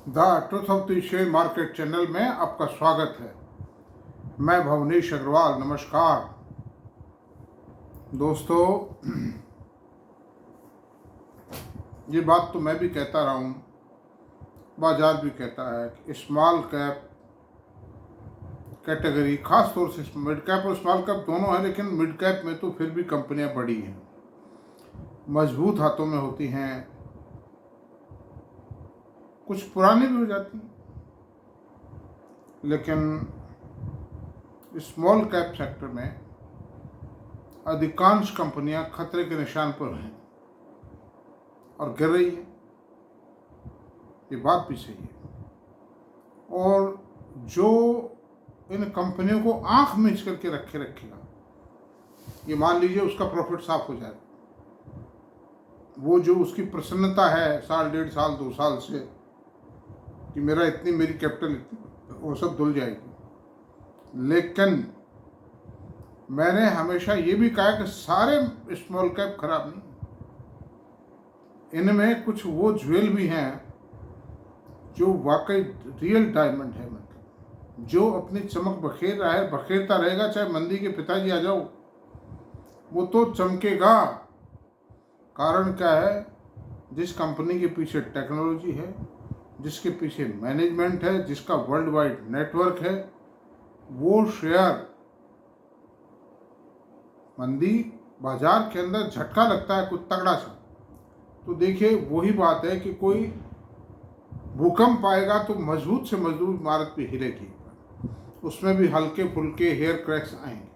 The truth of the share market channel में आपका स्वागत है। मैं भवनीश अग्रवाल। नमस्कार दोस्तों, ये बात तो मैं भी कहता रहा हूँ, बाजार भी कहता है कि स्मॉल कैप कैटेगरी, खास तौर से मिड कैप और स्मॉल कैप दोनों है, लेकिन मिड कैप में तो फिर भी कंपनियां बड़ी हैं, मजबूत हाथों में होती हैं, कुछ पुरानी भी हो जाती हैं, लेकिन स्मॉल कैप सेक्टर में अधिकांश कंपनियां खतरे के निशान पर हैं और गिर रही हैं। ये बात भी सही है। और जो इन कंपनियों को आंख मीच करके रखेगा, ये मान लीजिए उसका प्रॉफिट साफ हो जाएगा, वो जो उसकी प्रसन्नता है साल, 1.5 साल, 2 साल से कि मेरी कैपिटल इतनी, वो सब धुल जाएगी। लेकिन मैंने हमेशा ये भी कहा कि सारे स्मॉल कैप खराब नहीं, इनमें कुछ वो ज्वेल भी हैं जो वाकई रियल डायमंड है, मतलब जो अपनी चमक बखेरता रहेगा, चाहे मंदी के पिताजी आ जाओ, वो तो चमकेगा। कारण क्या है? जिस कंपनी के पीछे टेक्नोलॉजी है, जिसके पीछे मैनेजमेंट है, जिसका वर्ल्ड वाइड नेटवर्क है, वो शेयर मंदी बाजार के अंदर झटका लगता है कुछ तगड़ा सा, तो देखिए वही बात है कि कोई भूकंप आएगा तो मजबूत से मजबूत इमारत भी हिलेगी, उसमें भी हल्के फुल्के हेयर क्रैक्स आएंगे,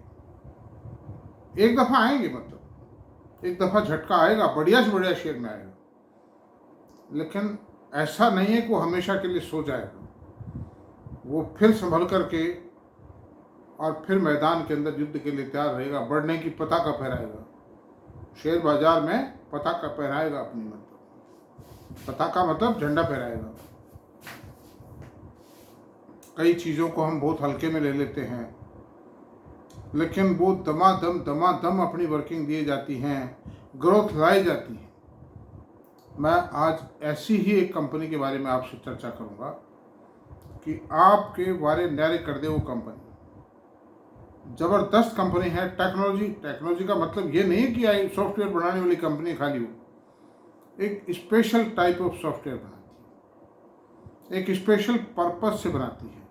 एक दफ़ा आएंगे, मतलब एक दफ़ा झटका आएगा, बढ़िया से बढ़िया शेयर में आएगा, लेकिन ऐसा नहीं है कि वो हमेशा के लिए सो जाएगा। वो फिर संभल करके और फिर मैदान के अंदर युद्ध के लिए तैयार रहेगा, बढ़ने की पताका फहराएगा। शेयर बाजार में पताका फहराएगा, अपनी मतलब पताका मतलब झंडा फहराएगा। कई चीज़ों को हम बहुत हल्के में ले लेते हैं, लेकिन वो दमादम अपनी वर्किंग दिए जाती हैं, ग्रोथ लाई जाती है। मैं आज ऐसी ही एक कंपनी के बारे में आपसे चर्चा करूंगा कि आपके बारे न्यारे कर दे वो कंपनी। ज़बरदस्त कंपनी है। टेक्नोलॉजी का मतलब ये नहीं कि सॉफ्टवेयर बनाने वाली कंपनी खाली हो, एक स्पेशल टाइप ऑफ सॉफ्टवेयर बनाती है, एक स्पेशल पर्पस से बनाती है।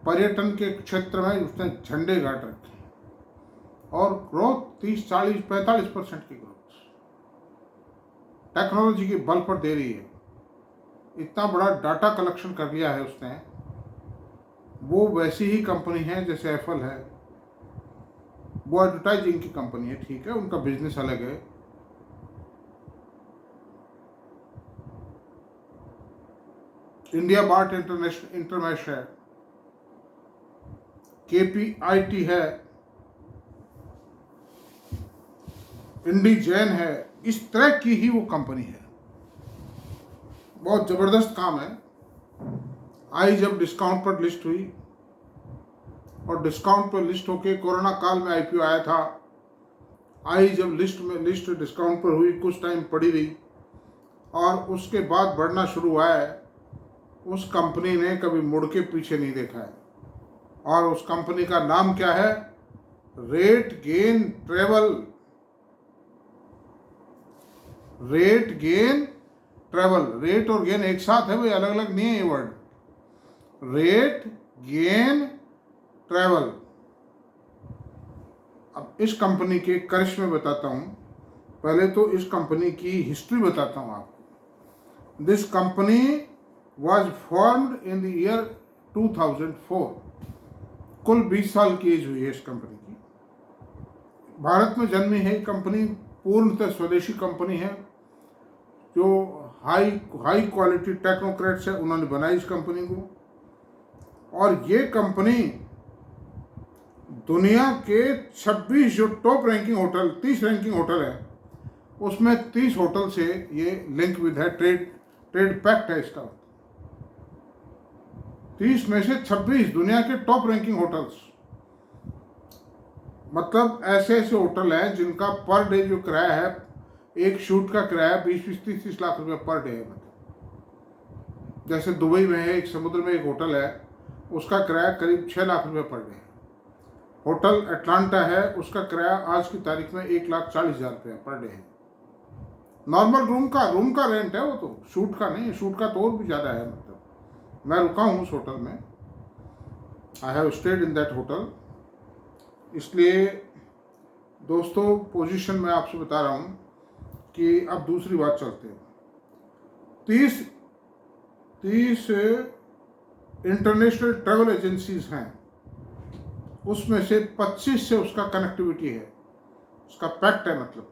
पर्यटन के क्षेत्र में उसने झंडे गाड़ रखे हैं और ग्रोथ 30, 40, 45% की ग्रोथ टेक्नोलॉजी के बल पर दे रही है। इतना बड़ा डाटा कलेक्शन कर लिया है उसने। वो वैसी ही कंपनी है जैसे एप्पल है, वो एडवर्टाइजिंग की कंपनी है, ठीक है, उनका बिजनेस अलग है। इंडिया मार्ट इंटरमेश है, KPIT है, इंडीजैन है, इस तरह की ही वो कंपनी है। बहुत ज़बरदस्त काम है। आई जब डिस्काउंट पर लिस्ट हुई और डिस्काउंट पर लिस्ट होके कोरोना काल में IPO आया था, आई जब लिस्ट डिस्काउंट पर हुई, कुछ टाइम पड़ी रही और उसके बाद बढ़ना शुरू हुआ है। उस कंपनी ने कभी मुड़ के पीछे नहीं देखा है और उस कंपनी का नाम क्या है? Rate gain travel. Rate gain travel, rate और गेन एक साथ है भाई, अलग अलग नहीं है ये वर्ड। Rate gain travel. अब इस कंपनी के करिश्मे बताता हूं। पहले तो इस कंपनी की हिस्ट्री बताता हूं आपको। This company was formed in the year 2004। कुल 20 साल की एज हुई है इस कंपनी की। भारत में जन्मी है कंपनी, पूर्णतः स्वदेशी कंपनी है। जो हाई क्वालिटी टेक्नोक्रेट्स है, उन्होंने बनाई इस कंपनी को। और ये कंपनी दुनिया के 26 जो top ranking hotel, 30 ranking hotel है, उसमें 30 होटल से ये लिंक विद है, ट्रेड पैक्ट है इसका। 30 में से 26 दुनिया के टॉप रैंकिंग होटल्स, मतलब ऐसे होटल हैं जिनका पर डे जो किराया है, एक शूट का किराया 20-30 लाख रुपए पर डे है। मतलब जैसे दुबई में है, एक समुद्र में एक होटल है, उसका किराया करीब 6 लाख रुपए पर डे है। होटल अटलांटा है, उसका किराया आज की तारीख में 1,40,000 रुपये पर डे है। नॉर्मल रूम का रेंट है वो, तो शूट का नहीं, शूट का तो और भी ज़्यादा है। मतलब मैं रुका हूँ उस होटल में, I have stayed in that hotel. इसलिए दोस्तों, पोजीशन में आपसे बता रहा हूँ कि अब दूसरी बात चलते हैं। 30 इंटरनेशनल ट्रैवल एजेंसीज हैं, उसमें से 25 से उसका कनेक्टिविटी है, उसका पैक्ट है मतलब।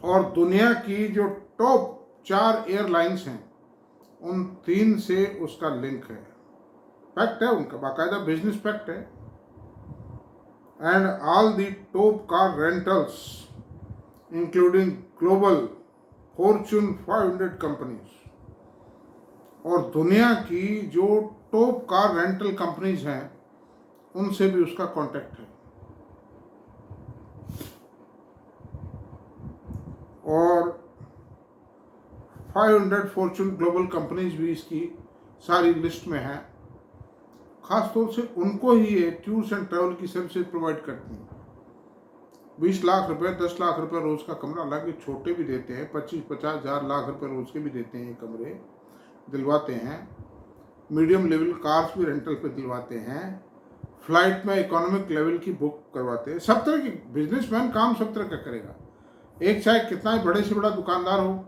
और दुनिया की जो टॉप 4 एयरलाइंस हैं, उन 3 से उसका लिंक है, पैक्ट है उनका, बाकायदा बिजनेस पैक्ट है। And all the top car rentals including global Fortune 500 companies, और दुनिया की जो टॉप कार रेंटल कंपनीज हैं, उनसे भी उसका कांटेक्ट है। और 500 फॉर्च्यून ग्लोबल कंपनीज भी इसकी सारी लिस्ट में हैं। ख़ास तौर से उनको ही ये टूर्स एंड ट्रैवल की सर्विसेज प्रोवाइड करती हैं। 20 लाख रुपए, 10 लाख रुपए रोज़ का कमरा, हालांकि छोटे भी देते हैं, 25-50 हज़ार लाख रुपए रोज़ के भी देते हैं, ये कमरे दिलवाते हैं। मीडियम लेवल कार्स भी रेंटल पे दिलवाते हैं, फ्लाइट में इकोनॉमिक लेवल की बुक करवाते हैं। सब तरह की बिजनेसमैन काम सब तरह का करेगा। एक चाहे कितना ही बड़े से बड़ा दुकानदार हो,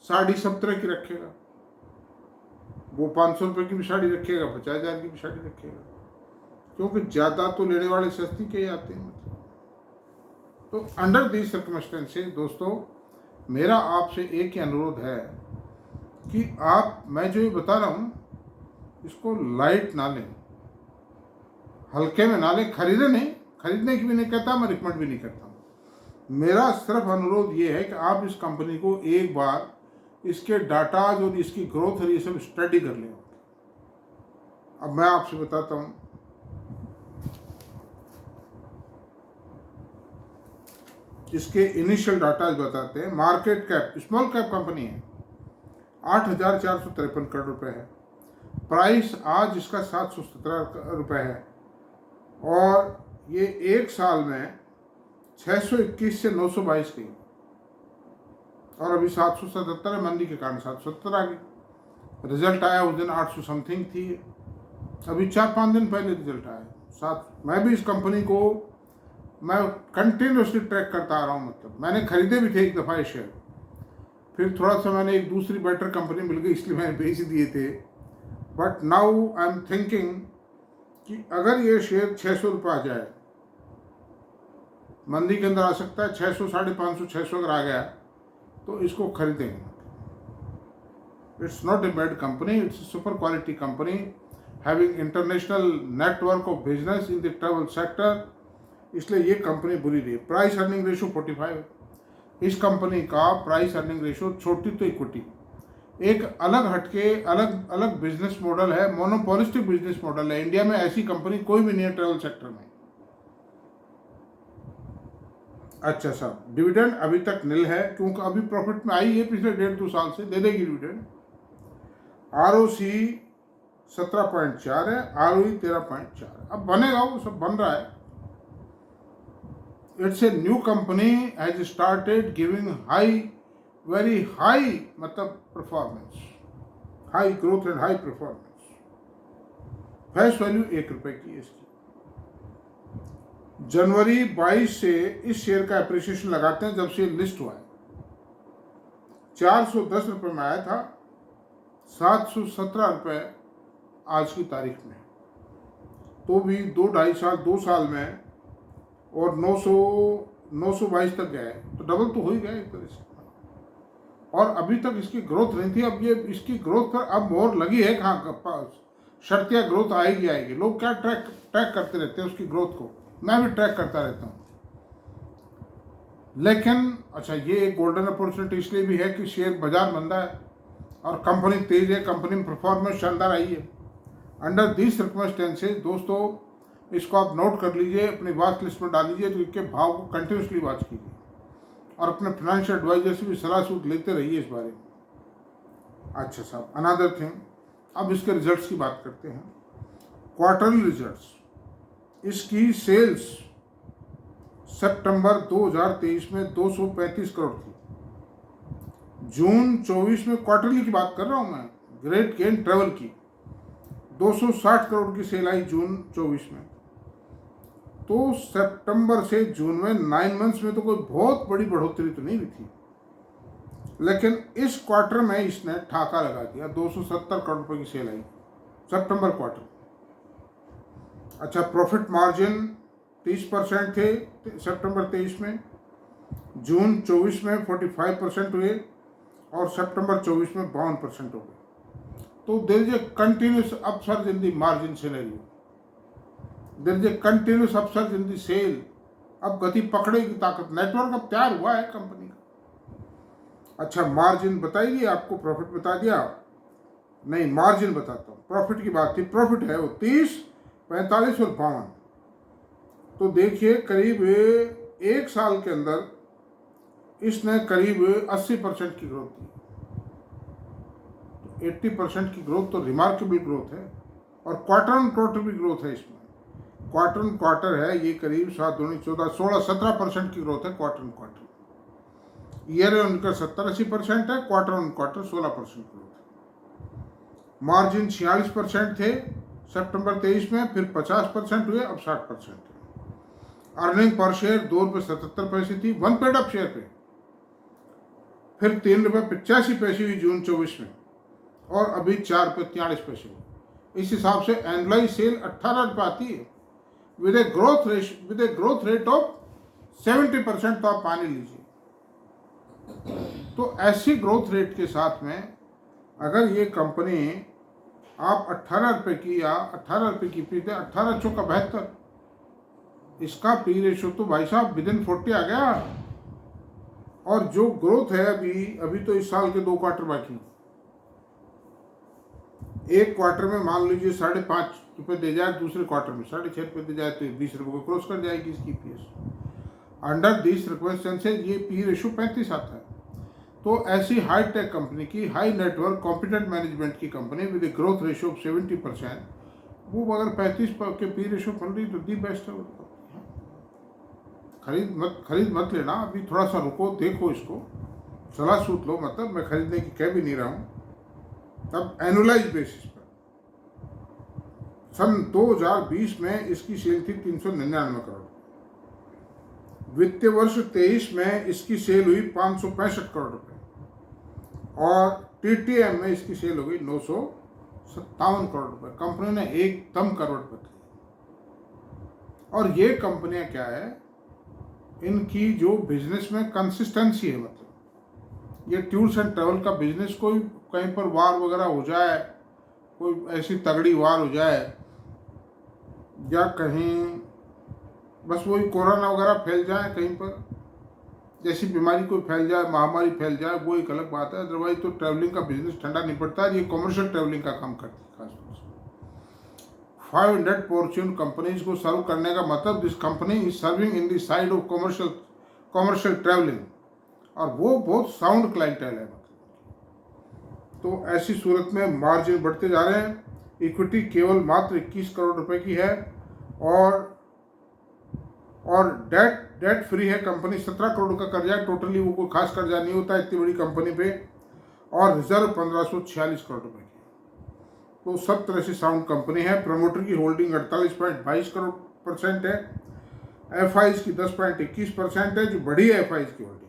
साड़ी सब तरह की रखेगा। वो 500 रुपये की भी साड़ी रखेगा, 50,000 की भी साड़ी रखेगा, क्योंकि ज़्यादा तो लेने वाले सस्ती के ही आते हैं। मतलब तो अंडर दीज सर्कमस्टेंसेस दोस्तों, मेरा आपसे एक ही अनुरोध है कि आप, मैं जो ये बता रहा हूँ, इसको लाइट ना लें, हल्के में ना लें। खरीदे नहीं, खरीदने की भी नहीं कहता, मैं रिकमेंड भी नहीं करता हूँ। मेरा सिर्फ अनुरोध ये है कि आप इस कंपनी को एक बार इसके डाटाज और इसकी ग्रोथ और ये सब स्टडी कर लें। अब मैं आपसे बताता हूँ, इसके इनिशियल डाटाज बताते हैं। Market cap, small cap company है, 8,453 करोड़ रुपए है। प्राइस आज इसका 717 रुपये है, और ये एक साल में 621 से 922 गई, और अभी 777 है, मंदी के कारण 770 आ गई। रिजल्ट आया उस दिन 800 समथिंग थी, अभी 4-5 दिन पहले रिजल्ट आया। मैं भी इस कंपनी को मैं कंटिन्यूसली ट्रैक करता आ रहा हूँ। मतलब मैंने खरीदे भी थे एक दफ़ा ये शेयर, फिर थोड़ा सा मैंने एक दूसरी बेटर कंपनी मिल गई, इसलिए मैंने बेच दिए थे। But now I am thinking कि अगर ये शेयर 600 रुपये आ जाए, मंदी के अंदर आ सकता है, 600, 550, 600 अगर आ गया तो इसको खरीदेंगे। It's not a bad company, it's a super quality company having international network of business in the travel sector, इसलिए ये कंपनी बुरी रही। प्राइस अर्निंग रेशो 45 है। इस कंपनी का प्राइस अर्निंग रेशो, छोटी तो इक्विटी, एक अलग हटके अलग बिजनेस मॉडल है, मोनोपोलिस्टिक बिजनेस मॉडल है। इंडिया में ऐसी कंपनी कोई भी नहीं है ट्रैवल सेक्टर में। अच्छा साहब, डिविडेंड अभी तक नील है, क्योंकि अभी प्रॉफिट में आई है, पिछले 1.5-2 साल से दे देगी डिविडेंड। ROC 17.4 है, ROE 13.4, अब बनेगा, वो सब बन रहा है। It's a new company, has started giving very high मतलब performance, high growth and high performance. Face value 1 रुपये की है इसकी। जनवरी 22 से इस शेयर का अप्रिसिएशन लगाते हैं, जब से लिस्ट हुआ है 410 रुपये में आया था, 717 रुपये आज की तारीख में, तो भी 2 साल में, और 922 तक गया है, तो डबल तो हो ही गया एक तरह से। और अभी तक इसकी ग्रोथ नहीं थी, अब ये इसकी ग्रोथ पर अब मोहर लगी है। कहाँ शर्तिया ग्रोथ आएगी। लोग क्या ट्रैक करते रहते हैं उसकी ग्रोथ को, मैं भी ट्रैक करता रहता हूँ। लेकिन अच्छा, ये एक गोल्डन अपॉर्चुनिटी इसलिए भी है कि शेयर बाजार मंदा है और कंपनी तेज है, कंपनी में परफॉर्मेंस शानदार आई है। अंडर दीज सर्कमस्टेंसेस दोस्तों, इसको आप नोट कर लीजिए, अपनी वॉच लिस्ट में डाल लीजिए, तो इसके भाव को कंटिन्यूसली वॉच कीजिए। और अपने फाइनेंशियल एडवाइजर से भी सलाह सूट लेते रहिए इस बारे में। अच्छा साहब, अनदर थिंग, अब इसके रिजल्ट्स की बात करते हैं। क्वार्टरली रिजल्ट्स, इसकी सेल्स सितंबर 2023 में 235 करोड़ थी। जून 24 में, क्वार्टरली की बात कर रहा हूँ मैं, ग्रेट गेन ट्रेवल की 260 करोड़ की सेल आई जून 24 में। तो सितंबर से जून में 9 मंथ्स में तो कोई बहुत बड़ी बढ़ोतरी तो नहीं हुई थी, लेकिन इस क्वार्टर में इसने ठाका लगा दिया, 270 करोड़ रुपए की सेल आई सितंबर क्वार्टर। अच्छा, प्रॉफिट मार्जिन 30% थे सितंबर 23 में, जून 24 में 45% हुए और सितंबर 24 में 52% हो गए। तो there is a continuous upsurge in the margin scenario, there is a continuous upsurge in the sale. अब गति पकड़े की ताकत, नेटवर्क अब तैयार हुआ है कंपनी का। अच्छा, मार्जिन बताइए, आपको प्रॉफिट बता दिया, नहीं मार्जिन बताता हूँ। प्रॉफिट की बात थी, प्रॉफिट है वो 30, 45 और 52। तो देखिए करीब एक साल के अंदर इसने करीब 80% की ग्रोथ दी। 80% की ग्रोथ तो रिमार्केबल ग्रोथ है, और क्वार्टर ऑन क्वार्टर भी ग्रोथ है इसमें। क्वार्टर ऑन क्वार्टर है ये करीब 7 दूनी 14 16 17% की ग्रोथ है quarter on quarter. Year on year 70-80% है, क्वार्टर ऑन क्वार्टर 16% ग्रोथ है। मार्जिन 46% थे सितंबर 23 में, फिर 50% हुए, अब 60% है। अर्निंग पर शेयर 2 रुपये 77 पैसे थी, वन पेड अप शेयर पे, फिर 3 रुपये 85 पैसे हुई जून 24 में, और अभी 4 रुपये 43 पैसे हुई। इस हिसाब से एनुअलाइज सेल 18 रुपये आती है, with a growth rate of 70%। तो आप मान लीजिए, तो ऐसी ग्रोथ रेट के साथ में अगर ये कंपनी आप 18 रुपये की या 18 रुपये की पी थे, 18 चौका 72, इसका पी रेशो तो भाई साहब विदिन 40 आ गया। और जो ग्रोथ है अभी तो इस साल के 2 क्वार्टर बाकी, एक क्वार्टर में मान लीजिए 5.5 रुपये दे जाए, दूसरे क्वार्टर में 6.5 रुपये दे जाए, तो 20 रुपये को क्रॉस कर जाएगी इसकी पीएस। अंडर दिस सर्कमस्टेंसेज ये पी रेशो 35 आता है। तो ऐसी हाई टेक कंपनी की, हाई नेटवर्क कॉम्पिटेंट मैनेजमेंट की company with growth ratio of 70%, वो अगर 35 के पी रेशो बन रही तो दी बेस्ट है। खरीद मत लेना, अभी थोड़ा सा रुको, देखो इसको, सलाह सूट लो। मतलब मैं खरीदने की कह भी नहीं रहा हूँ। तब एनुअलाइज बेसिस पर सन 2020 में इसकी सेल थी 399 करोड़, वित्तीय वर्ष 23 में इसकी सेल हुई 565 करोड़ रुपए, और टीटीएम में इसकी सेल हो गई 957 करोड़ रुपए। कंपनी ने एकदम करोड़पति। और ये कंपनियां क्या है, इनकी जो बिजनेस में कंसिस्टेंसी है, मतलब ये टूर्स एंड ट्रैवल का बिजनेस, कोई कहीं पर वार वगैरह हो जाए, कोई ऐसी तगड़ी वार हो जाए, या कहीं बस वही कोरोना वगैरह फैल जाए, कहीं पर जैसी बीमारी कोई फैल जाए, महामारी फैल जाए, वो एक अलग बात है। अदरवाइज तो ट्रैवलिंग का बिजनेस ठंडा नहीं पड़ता है। ये कॉमर्शियल ट्रैवलिंग का काम करती है खासतौर से। 500 फॉर्च्यून कंपनीज को सर्व करने का मतलब, this company is serving in the side of commercial travelling, और वो बहुत साउंड क्लाइंटेल है। तो ऐसी सूरत में मार्जिन बढ़ते जा रहे हैं। इक्विटी केवल मात्र 21 करोड़ रुपए की है, और डेट फ्री है कंपनी। 17 करोड़ का कर्जा है टोटली, वो कोई खास कर्जा नहीं होता इतनी बड़ी कंपनी पे, और रिजर्व 1546 करोड़ रुपए की। तो सब तरह से साउंड कंपनी है। प्रमोटर की होल्डिंग 48.22% है, एफआईज की 10.21% है, जो बड़ी है एफआईज की होल्डिंग।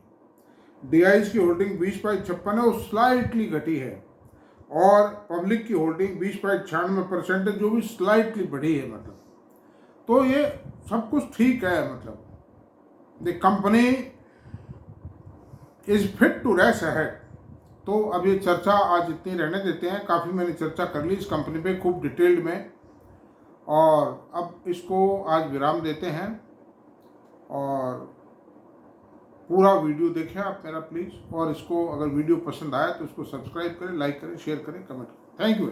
डीआईज की होल्डिंग 20.56 है, वो स्लाइटली घटी है, और पब्लिक की होल्डिंग 20.96% है, जो भी स्लाइटली बढ़ी है। मतलब तो ये सब कुछ ठीक है। मतलब the company is fit to race ahead. तो अब ये चर्चा आज इतनी रहने देते हैं, काफ़ी मैंने चर्चा कर ली इस कंपनी पे खूब डिटेल्ड में, और अब इसको आज विराम देते हैं। और पूरा वीडियो देखें आप मेरा प्लीज़, और इसको अगर वीडियो पसंद आया तो इसको सब्सक्राइब करें, लाइक करें, शेयर करें, कमेंट करें। Thank you.